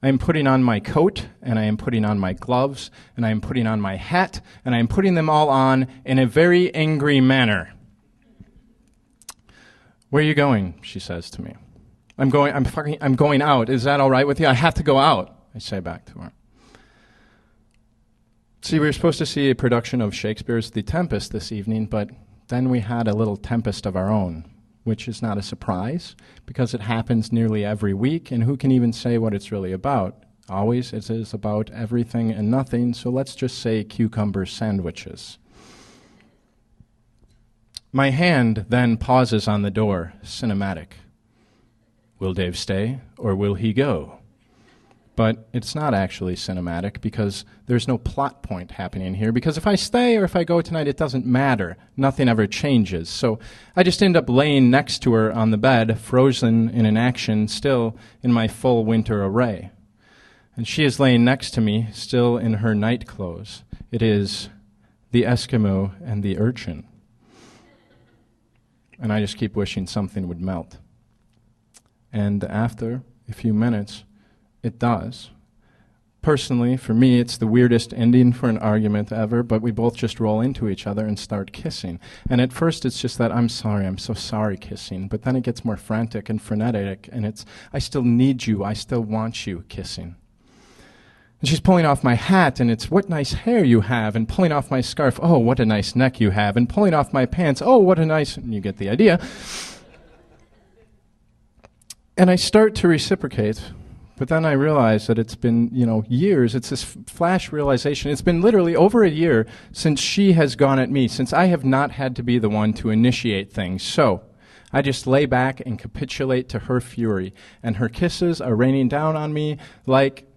I am putting on my coat, and I am putting on my gloves, and I am putting on my hat, and I am putting them all on in a very angry manner. Where are you going? She says to me. I'm going out. Is that all right with you? I have to go out, I say back to her. See, we were supposed to see a production of Shakespeare's The Tempest this evening, but then we had a little tempest of our own, which is not a surprise because it happens nearly every week, and who can even say what it's really about? Always it is about everything and nothing, so let's just say cucumber sandwiches. My hand then pauses on the door, cinematic. Will Dave stay, or will he go? But it's not actually cinematic because there's no plot point happening here. Because if I stay or if I go tonight, it doesn't matter. Nothing ever changes. So I just end up laying next to her on the bed, frozen in an action, still in my full winter array. And she is laying next to me, still in her night clothes. It is the Eskimo and the urchin. And I just keep wishing something would melt. And after a few minutes, it does. Personally, for me, it's the weirdest ending for an argument ever, but we both just roll into each other and start kissing. And at first it's just that I'm so sorry kissing, but then it gets more frantic and frenetic, and it's, I still need you, I still want you kissing. And she's pulling off my hat, and it's, what nice hair you have, and pulling off my scarf, oh, what a nice neck you have, and pulling off my pants, oh, what a nice, and you get the idea. And I start to reciprocate. But then I realize that it's been, years. It's this flash realization. It's been literally over a year since she has gone at me, since I have not had to be the one to initiate things. So I just lay back and capitulate to her fury, and her kisses are raining down on me like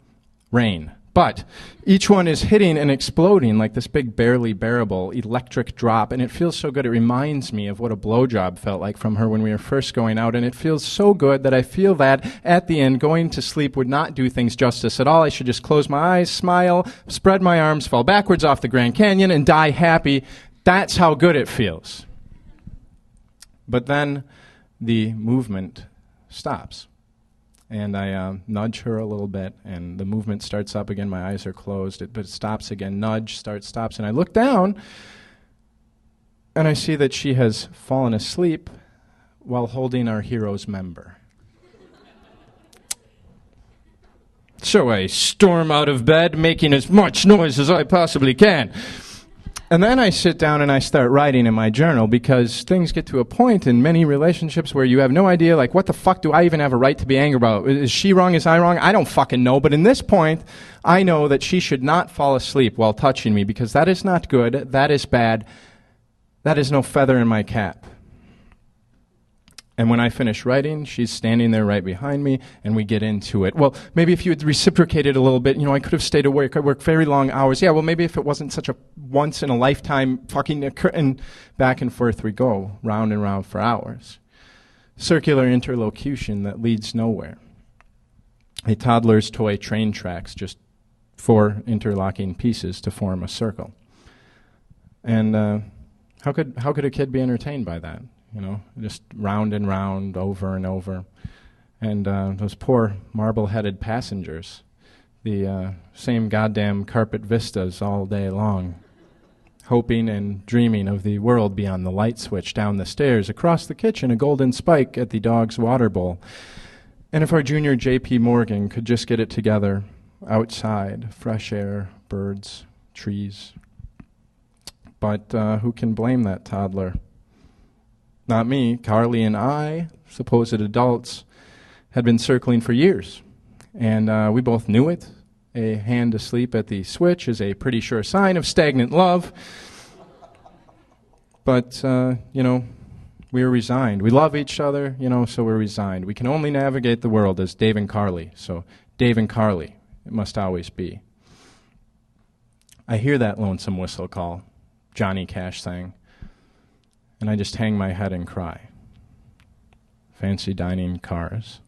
rain. But each one is hitting and exploding like this big, barely bearable electric drop, and it feels so good. It reminds me of what a blowjob felt like from her when we were first going out, and it feels so good that I feel that at the end, going to sleep would not do things justice at all. I should just close my eyes, smile, spread my arms, fall backwards off the Grand Canyon, and die happy. That's how good it feels. But then the movement stops. And I nudge her a little bit, and the movement starts up again. My eyes are closed, but it stops again. Nudge, stops. And I look down, and I see that she has fallen asleep while holding our hero's member. So I storm out of bed, making as much noise as I possibly can. And then I sit down and I start writing in my journal, because things get to a point in many relationships where you have no idea, like, what the fuck do I even have a right to be angry about? Is she wrong? Is I wrong? I don't fucking know. But in this point, I know that she should not fall asleep while touching me, because that is not good. That is bad. That is no feather in my cap. And when I finish writing, she's standing there right behind me, and we get into it. Well, maybe if you had reciprocated a little bit, I could have stayed awake. I work very long hours. Yeah, well, maybe if it wasn't such a once-in-a-lifetime fucking and back and forth we go, round and round for hours. Circular interlocution that leads nowhere. A toddler's toy train tracks, just 4 interlocking pieces to form a circle. And how could a kid be entertained by that? Just round and round, over and over. And those poor marble-headed passengers, the same goddamn carpet vistas all day long, hoping and dreaming of the world beyond the light switch, down the stairs, across the kitchen, a golden spike at the dog's water bowl. And if our junior J.P. Morgan could just get it together, outside, fresh air, birds, trees. But who can blame that toddler? Not me. Carly and I, supposed adults, had been circling for years. And we both knew it. A hand asleep at the switch is a pretty sure sign of stagnant love. But, we were resigned. We love each other, so we're resigned. We can only navigate the world as Dave and Carly. So Dave and Carly, it must always be. I hear that lonesome whistle call, Johnny Cash sang. And I just hang my head and cry. Fancy dining cars.